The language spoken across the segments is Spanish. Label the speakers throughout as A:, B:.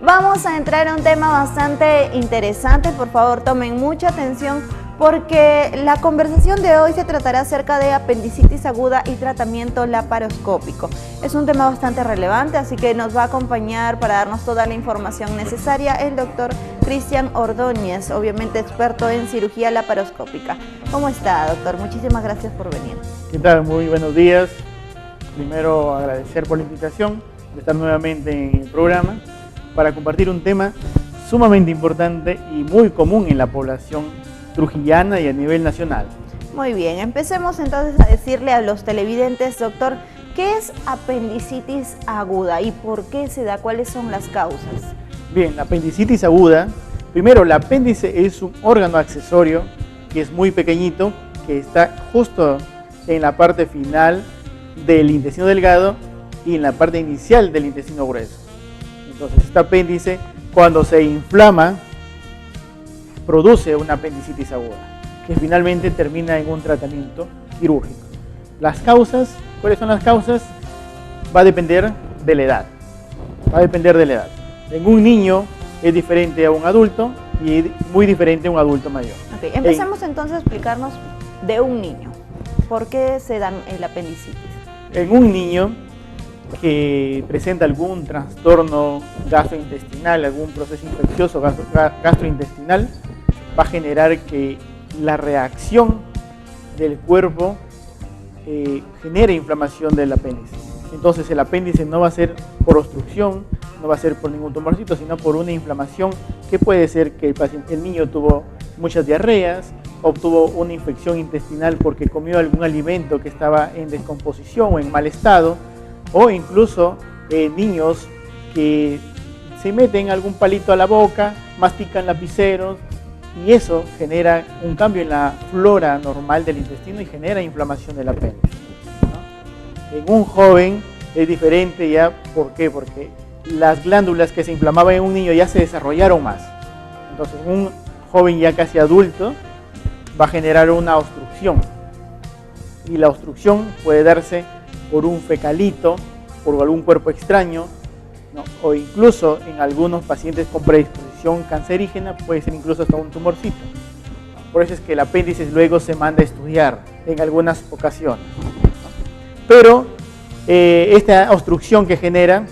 A: Vamos a entrar en un tema bastante interesante, por favor tomen mucha atención porque la conversación de hoy se tratará acerca de apendicitis aguda y tratamiento laparoscópico. Es un tema bastante relevante, así que nos va a acompañar para darnos toda la información necesaria el doctor Cristian Ordóñez, obviamente experto en cirugía laparoscópica. ¿Cómo está, doctor? Muchísimas gracias por venir.
B: ¿Qué tal? Muy buenos días. Primero agradecer por la invitación de estar nuevamente en el programa para compartir un tema sumamente importante y muy común en la población trujillana y a nivel nacional.
A: Muy bien, empecemos entonces a decirle a los televidentes, doctor, ¿qué es apendicitis aguda y por qué se da? ¿Cuáles son las causas?
B: Bien, la apendicitis aguda, primero el apéndice es un órgano accesorio que es muy pequeñito, que está justo en la parte final del intestino delgado y en la parte inicial del intestino grueso. Entonces este apéndice, cuando se inflama, produce una apendicitis aguda, que finalmente termina en un tratamiento quirúrgico. Las causas, ¿cuáles son las causas? Va a depender de la edad. Va a depender de la edad. En un niño es diferente a un adulto y muy diferente a un adulto mayor.
A: Okay, empecemos entonces a explicarnos de un niño. ¿Por qué se da el apendicitis?
B: En un niño que presenta algún trastorno gastrointestinal, algún proceso infeccioso gastrointestinal, va a generar que la reacción del cuerpo genere inflamación del apéndice. Entonces el apéndice no va a ser por obstrucción, no va a ser por ningún tumorcito, sino por una inflamación que puede ser que el niño tuvo muchas diarreas, obtuvo una infección intestinal porque comió algún alimento que estaba en descomposición o en mal estado, o incluso niños que se meten algún palito a la boca, mastican lapiceros y eso genera un cambio en la flora normal del intestino y genera inflamación del apéndice, ¿no? En un joven es diferente ya, ¿por qué? Porque las glándulas que se inflamaban en un niño ya se desarrollaron más. Entonces un joven ya casi adulto va a generar una obstrucción y la obstrucción puede darse por un fecalito, por algún cuerpo extraño, ¿no? O incluso en algunos pacientes con predisposición cancerígena puede ser incluso hasta un tumorcito. Por eso es que el apéndice luego se manda a estudiar en algunas ocasiones, ¿no? Pero esta obstrucción que genera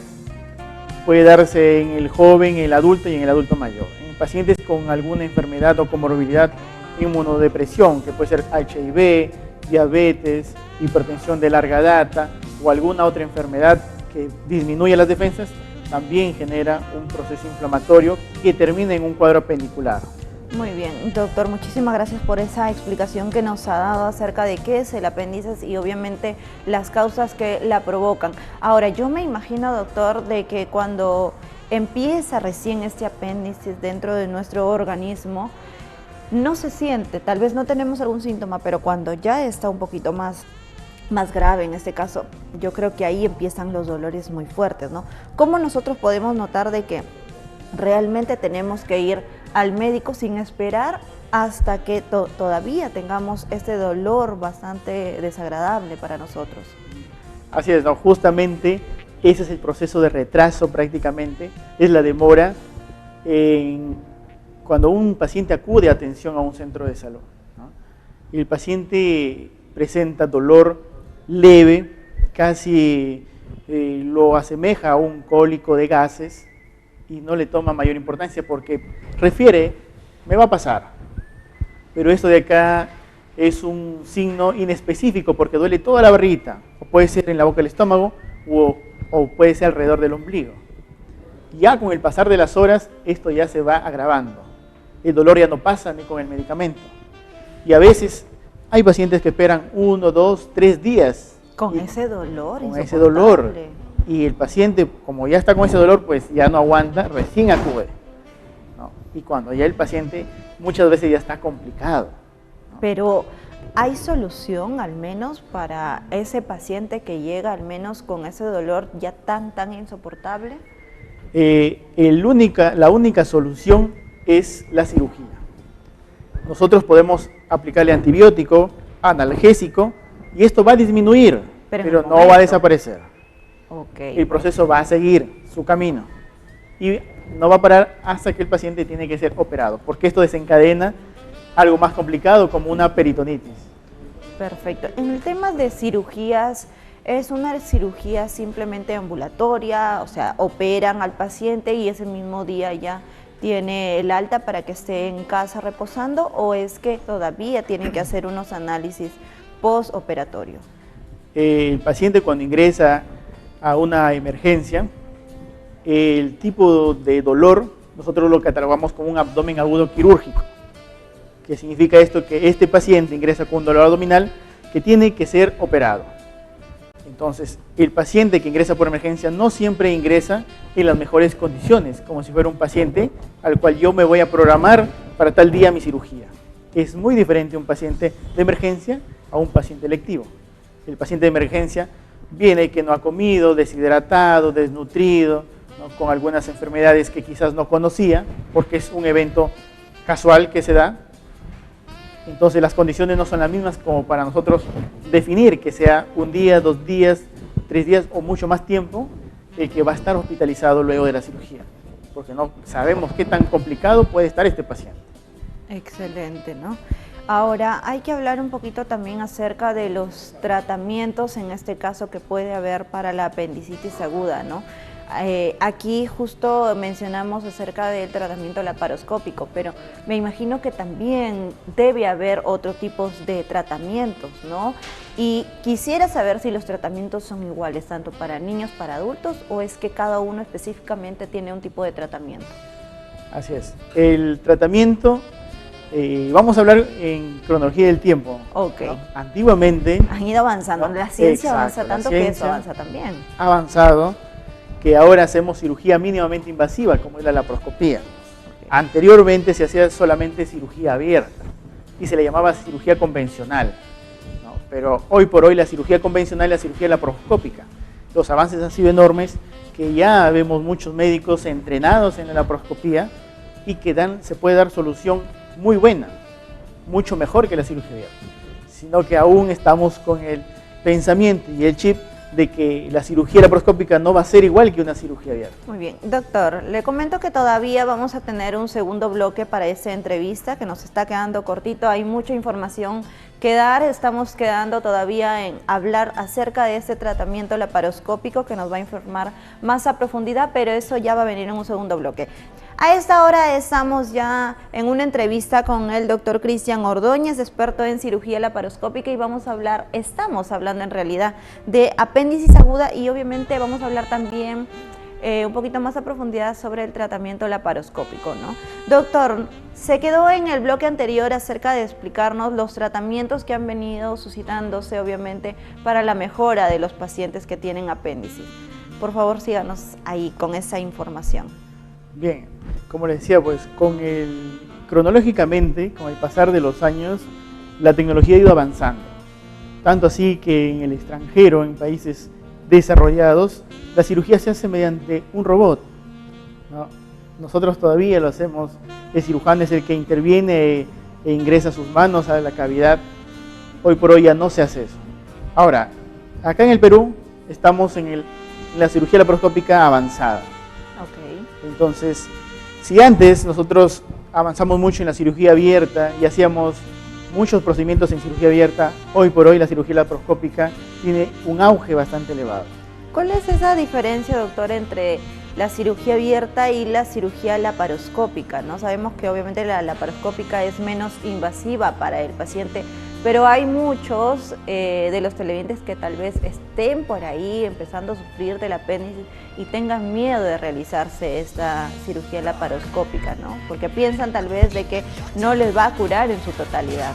B: puede darse en el joven, en el adulto y en el adulto mayor. En pacientes con alguna enfermedad o comorbilidad, inmunodepresión, que puede ser HIV, diabetes, hipertensión de larga data o alguna otra enfermedad que disminuye las defensas, también genera un proceso inflamatorio que termina en un cuadro apendicular.
A: Muy bien, doctor, muchísimas gracias por esa explicación que nos ha dado acerca de qué es el apéndice y obviamente las causas que la provocan. Ahora, yo me imagino, doctor, de que cuando empieza recién este apéndice dentro de nuestro organismo, no se siente, tal vez no tenemos algún síntoma, pero cuando ya está un poquito más grave, en este caso, yo creo que ahí empiezan los dolores muy fuertes, ¿no? ¿Cómo nosotros podemos notar de que realmente tenemos que ir al médico sin esperar hasta que todavía tengamos este dolor bastante desagradable para nosotros?
B: Así es, ¿no? Justamente ese es el proceso de retraso prácticamente, es la demora cuando un paciente acude a atención a un centro de salud, ¿no? Y el paciente presenta dolor leve, casi lo asemeja a un cólico de gases y no le toma mayor importancia porque refiere, me va a pasar, pero esto de acá es un signo inespecífico porque duele toda la barriguita, o puede ser en la boca del estómago o puede ser alrededor del ombligo. Ya con el pasar de las horas esto ya se va agravando, el dolor ya no pasa ni con el medicamento y a veces hay pacientes que esperan 1, 2, 3 días.
A: Con ese dolor.
B: Con ese dolor. Y el paciente, como ya está con ese dolor, pues ya no aguanta, recién acude, ¿no? Y cuando ya el paciente muchas veces ya está complicado, ¿no?
A: Pero ¿hay solución al menos para ese paciente que llega al menos con ese dolor ya tan insoportable?
B: La única solución es la cirugía. Nosotros podemos aplicarle antibiótico, analgésico, y esto va a disminuir, pero no va a desaparecer.
A: Okay.
B: El proceso va a seguir su camino. Y no va a parar hasta que el paciente tiene que ser operado, porque esto desencadena algo más complicado como una peritonitis.
A: Perfecto. En el tema de cirugías, ¿es una cirugía simplemente ambulatoria? O sea, operan al paciente y ese mismo día ya tiene el alta para que esté en casa reposando, ¿o es que todavía tienen que hacer unos análisis postoperatorio?
B: El paciente cuando ingresa a una emergencia, el tipo de dolor nosotros lo catalogamos como un abdomen agudo quirúrgico. ¿Qué significa esto? Que este paciente ingresa con un dolor abdominal que tiene que ser operado. Entonces, el paciente que ingresa por emergencia no siempre ingresa en las mejores condiciones, como si fuera un paciente al cual yo me voy a programar para tal día mi cirugía. Es muy diferente un paciente de emergencia a un paciente electivo. El paciente de emergencia viene que no ha comido, deshidratado, desnutrido, ¿no?, con algunas enfermedades que quizás no conocía, porque es un evento casual que se da. Entonces las condiciones no son las mismas como para nosotros definir que sea un día, 2 días, 3 días o mucho más tiempo el que va a estar hospitalizado luego de la cirugía, porque no sabemos qué tan complicado puede estar este paciente.
A: Excelente, ¿no? Ahora hay que hablar un poquito también acerca de los tratamientos, en este caso, que puede haber para la apendicitis aguda, ¿no? Aquí justo mencionamos acerca del tratamiento laparoscópico, pero me imagino que también debe haber otro tipo de tratamientos, ¿no? Y quisiera saber si los tratamientos son iguales, tanto para niños, para adultos, o es que cada uno específicamente tiene un tipo de tratamiento.
B: Así es. El tratamiento, vamos a hablar en cronología del tiempo.
A: Ok.
B: ¿No? Antiguamente...
A: Han ido avanzando, ¿no? La ciencia avanza tanto que eso avanza también.
B: Ha avanzado, que ahora hacemos cirugía mínimamente invasiva, como es la laparoscopía. Okay. Anteriormente se hacía solamente cirugía abierta y se le llamaba cirugía convencional, ¿no? Pero hoy por hoy la cirugía convencional es la cirugía laparoscópica. Los avances han sido enormes, que ya vemos muchos médicos entrenados en la laparoscopía y que se puede dar solución muy buena, mucho mejor que la cirugía abierta, sino que aún estamos con el pensamiento y el chip de que la cirugía laparoscópica no va a ser igual que una cirugía abierta.
A: Muy bien, doctor, le comento que todavía vamos a tener un segundo bloque para esta entrevista, que nos está quedando cortito, hay mucha información que dar, estamos quedando todavía en hablar acerca de este tratamiento laparoscópico que nos va a informar más a profundidad, pero eso ya va a venir en un segundo bloque. A esta hora estamos ya en una entrevista con el doctor Cristian Ordóñez, experto en cirugía laparoscópica, y estamos hablando en realidad de apéndicis aguda, y obviamente vamos a hablar también un poquito más a profundidad sobre el tratamiento laparoscópico, ¿no? Doctor, se quedó en el bloque anterior acerca de explicarnos los tratamientos que han venido suscitándose, obviamente, para la mejora de los pacientes que tienen apéndicis. Por favor, síganos ahí con esa información.
B: Bien, como les decía, pues cronológicamente, con el pasar de los años, la tecnología ha ido avanzando. Tanto así que en el extranjero, en países desarrollados, la cirugía se hace mediante un robot, ¿no? Nosotros todavía lo hacemos, el cirujano es el que interviene e ingresa sus manos a la cavidad. Hoy por hoy ya no se hace eso. Ahora, acá en el Perú estamos en la cirugía laparoscópica avanzada.
A: Okay.
B: Entonces, si antes nosotros avanzamos mucho en la cirugía abierta y hacíamos muchos procedimientos en cirugía abierta, hoy por hoy la cirugía laparoscópica tiene un auge bastante elevado.
A: ¿Cuál es esa diferencia, doctor, entre la cirugía abierta y la cirugía laparoscópica, ¿no? Sabemos que obviamente la laparoscópica es menos invasiva para el paciente, pero hay muchos de los televidentes que tal vez estén por ahí empezando a sufrir del apéndice y tengan miedo de realizarse esta cirugía laparoscópica, ¿no? Porque piensan tal vez de que no les va a curar en su totalidad.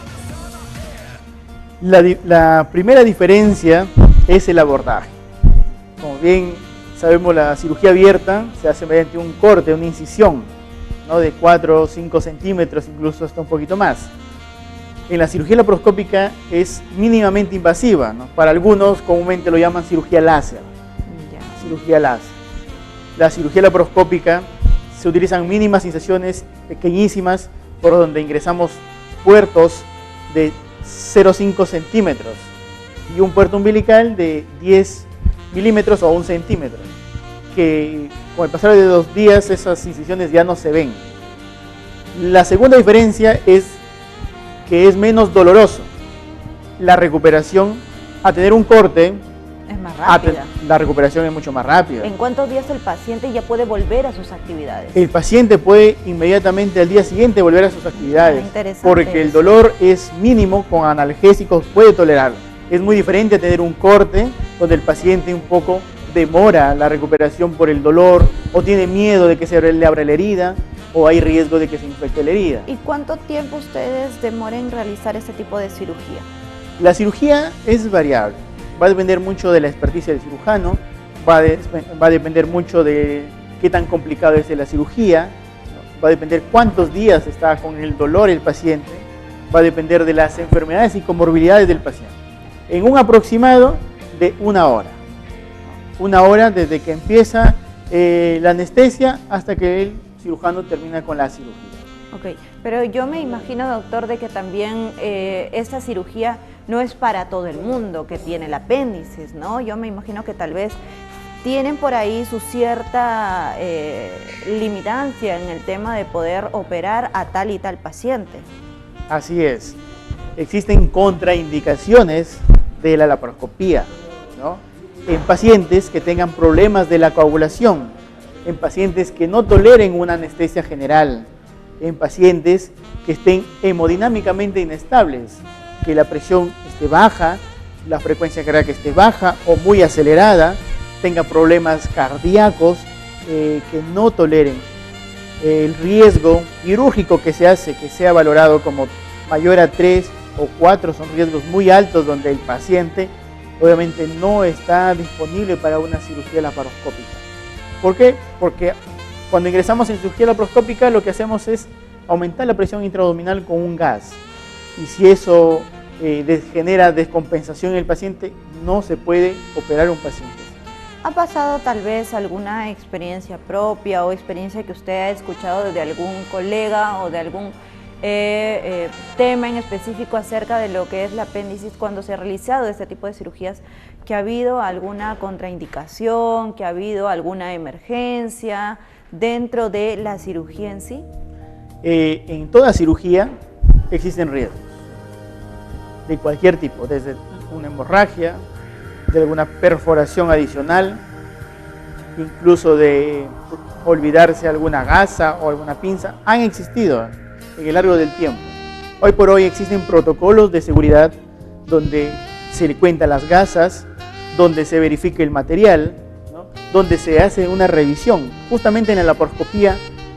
B: La primera diferencia es el abordaje. Como bien sabemos, la cirugía abierta se hace mediante un corte, una incisión, ¿no?, de 4 o 5 centímetros, incluso hasta un poquito más. En la cirugía laparoscópica es mínimamente invasiva, ¿no? Para algunos comúnmente lo llaman cirugía láser. Cirugía láser. La cirugía laparoscópica se utilizan mínimas incisiones pequeñísimas por donde ingresamos puertos de 0,5 centímetros y un puerto umbilical de 10 milímetros o 1 centímetro, que con el pasar de 2 días esas incisiones ya no se ven. La segunda diferencia es que es menos doloroso. La recuperación, a tener un corte,
A: es más rápida.
B: La recuperación es mucho más rápida.
A: ¿En cuántos días el paciente ya puede volver a sus actividades?
B: El paciente puede inmediatamente al día siguiente volver a sus actividades, porque el
A: eso.
B: dolor es mínimo, con analgésicos puede tolerarlo. Es muy diferente a tener un corte donde el paciente un poco demora la recuperación por el dolor, o tiene miedo de que se le abra la herida, o hay riesgo de que se infecte la herida.
A: ¿Y cuánto tiempo ustedes demoran en realizar este tipo de cirugía?
B: La cirugía es variable, va a depender mucho de la experticia del cirujano, va a depender mucho de qué tan complicado es la cirugía, va a depender cuántos días está con el dolor el paciente, va a depender de las enfermedades y comorbilidades del paciente. En un aproximado de 1 hora. 1 hora desde que empieza la anestesia hasta que el cirujano termina con la cirugía.
A: Ok, pero yo me imagino, doctor, de que también esta cirugía no es para todo el mundo que tiene el apéndice, ¿no? Yo me imagino que tal vez tienen por ahí su cierta limitancia en el tema de poder operar a tal y tal paciente.
B: Así es. Existen contraindicaciones de la laparoscopía, ¿no? En pacientes que tengan problemas de la coagulación, en pacientes que no toleren una anestesia general, en pacientes que estén hemodinámicamente inestables, que la presión esté baja, la frecuencia cardíaca esté baja o muy acelerada, tenga problemas cardíacos que no toleren el riesgo quirúrgico que se hace, que sea valorado como mayor a 3 o 4, son riesgos muy altos donde el paciente obviamente no está disponible para una cirugía laparoscópica. ¿Por qué? Porque cuando ingresamos en cirugía laparoscópica lo que hacemos es aumentar la presión intraabdominal con un gas, y si eso genera descompensación en el paciente, no se puede operar un paciente.
A: ¿Ha pasado tal vez alguna experiencia propia o experiencia que usted ha escuchado de algún colega o de algún tema en específico acerca de lo que es la apéndice cuando se ha realizado este tipo de cirugías, que ha habido alguna contraindicación, que ha habido alguna emergencia dentro de la cirugía en sí?
B: En toda cirugía existen riesgos de cualquier tipo, desde una hemorragia, de alguna perforación adicional, incluso de olvidarse alguna gasa o alguna pinza, han existido en el largo del tiempo. Hoy por hoy existen protocolos de seguridad donde se le cuentan las gasas, donde se verifica el material, ¿no? Donde se hace una revisión, justamente en la laparoscopía,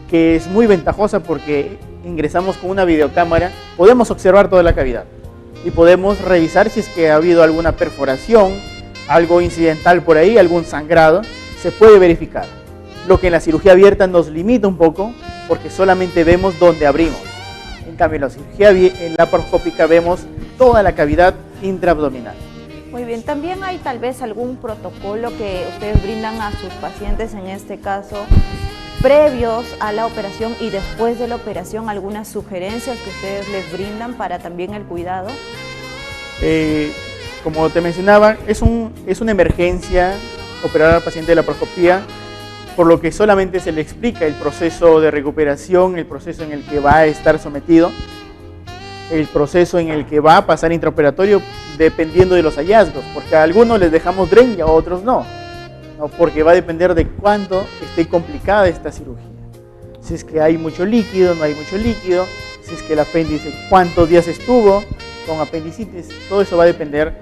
B: que es muy ventajosa porque ingresamos con una videocámara, podemos observar toda la cavidad y podemos revisar si es que ha habido alguna perforación, algo incidental por ahí, algún sangrado, se puede verificar. Lo que en la cirugía abierta nos limita un poco porque solamente vemos dónde abrimos. En cambio, en la cirugía laparoscópica vemos toda la cavidad intraabdominal.
A: Muy bien, también hay tal vez algún protocolo que ustedes brindan a sus pacientes, en este caso, previos a la operación y después de la operación, algunas sugerencias que ustedes les brindan para también el cuidado.
B: Como te mencionaba, es una emergencia operar al paciente de laparoscopía, por lo que solamente se le explica el proceso de recuperación, el proceso en el que va a estar sometido, el proceso en el que va a pasar intraoperatorio, dependiendo de los hallazgos, porque a algunos les dejamos DREN y a otros no, porque va a depender de cuánto esté complicada esta cirugía. Si es que hay mucho líquido, no hay mucho líquido, si es que el apéndice, cuántos días estuvo con apendicitis, todo eso va a depender.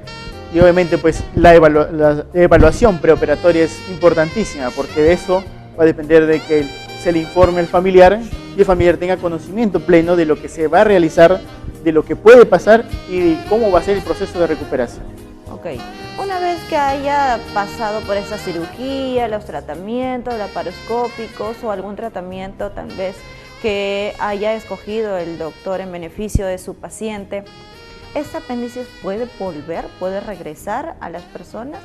B: Y obviamente pues la evaluación preoperatoria es importantísima, porque de eso va a depender de que se le informe al familiar y el familiar tenga conocimiento pleno de lo que se va a realizar, de lo que puede pasar y de cómo va a ser el proceso de recuperación.
A: Ok, una vez que haya pasado por esta cirugía, los tratamientos laparoscópicos o algún tratamiento tal vez que haya escogido el doctor en beneficio de su paciente, ¿este apéndice puede volver, puede regresar a las personas?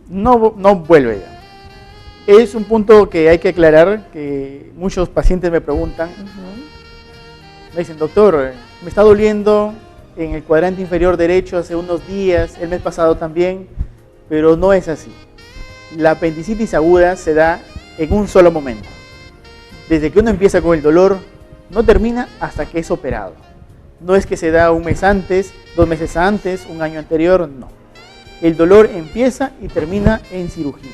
B: No vuelve ya. Es un punto que hay que aclarar, que muchos pacientes me preguntan. Me dicen, doctor, me está doliendo en el cuadrante inferior derecho hace unos días, el mes pasado también, pero no es así. La apendicitis aguda se da en un solo momento. Desde que uno empieza con el dolor, no termina hasta que es operado. No es que se da un mes antes, 2 meses antes, un año anterior, no. El dolor empieza y termina en cirugía.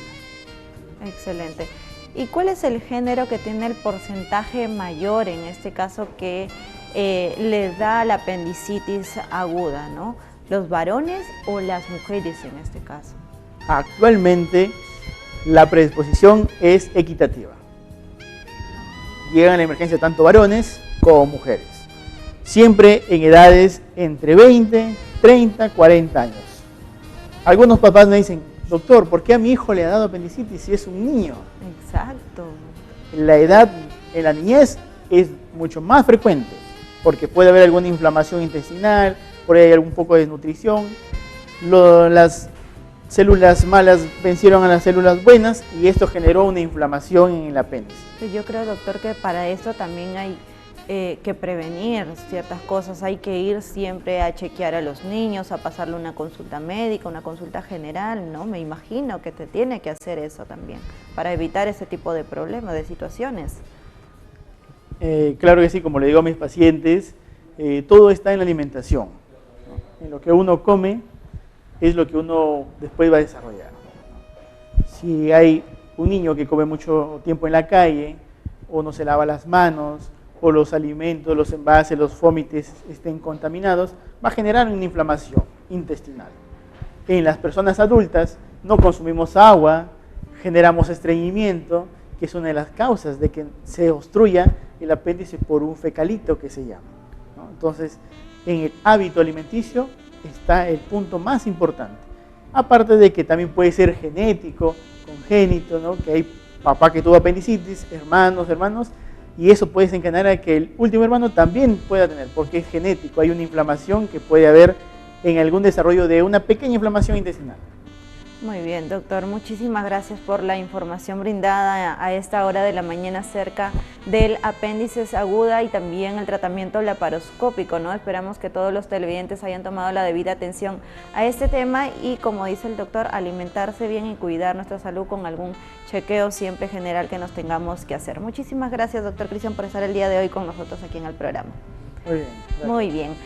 A: Excelente. ¿Y cuál es el género que tiene el porcentaje mayor en este caso que les da la apendicitis aguda, ¿no? ¿Los varones o las mujeres en este caso?
B: Actualmente la predisposición es equitativa. Llegan a la emergencia tanto varones como mujeres. Siempre en edades entre 20, 30, 40 años. Algunos papás me dicen, doctor, ¿por qué a mi hijo le ha dado apendicitis si es un niño?
A: Exacto.
B: La edad en la niñez es mucho más frecuente, porque puede haber alguna inflamación intestinal, por ahí hay algún poco de desnutrición. Las células malas vencieron a las células buenas y esto generó una inflamación en el apéndice.
A: Yo creo, doctor, que para esto también hay que prevenir ciertas cosas. Hay que ir siempre a chequear a los niños, a pasarle una consulta médica, una consulta general, ¿no? Me imagino que te tiene que hacer eso también, para evitar ese tipo de problemas, de situaciones.
B: Claro que sí, como le digo a mis pacientes, todo está en la alimentación, ¿no? En lo que uno come es lo que uno después va a desarrollar. Si hay un niño que come mucho tiempo en la calle, o no se lava las manos, o los alimentos, los envases, los fómites estén contaminados, va a generar una inflamación intestinal. En las personas adultas no consumimos agua, generamos estreñimiento, que es una de las causas de que se obstruya el apéndice por un fecalito que se llama, ¿no? Entonces, en el hábito alimenticio está el punto más importante. Aparte de que también puede ser genético, congénito, ¿no? Que hay papá que tuvo apendicitis, hermanos, y eso puede desencadenar a que el último hermano también pueda tener, porque es genético. Hay una inflamación que puede haber en algún desarrollo de una pequeña inflamación intestinal.
A: Muy bien, doctor. Muchísimas gracias por la información brindada a esta hora de la mañana acerca del apéndice aguda y también el tratamiento laparoscópico, ¿no? Esperamos que todos los televidentes hayan tomado la debida atención a este tema y, como dice el doctor, alimentarse bien y cuidar nuestra salud con algún chequeo siempre general que nos tengamos que hacer. Muchísimas gracias, doctor Cristian, por estar el día de hoy con nosotros aquí en el programa.
B: Muy bien. Gracias.
A: Muy bien.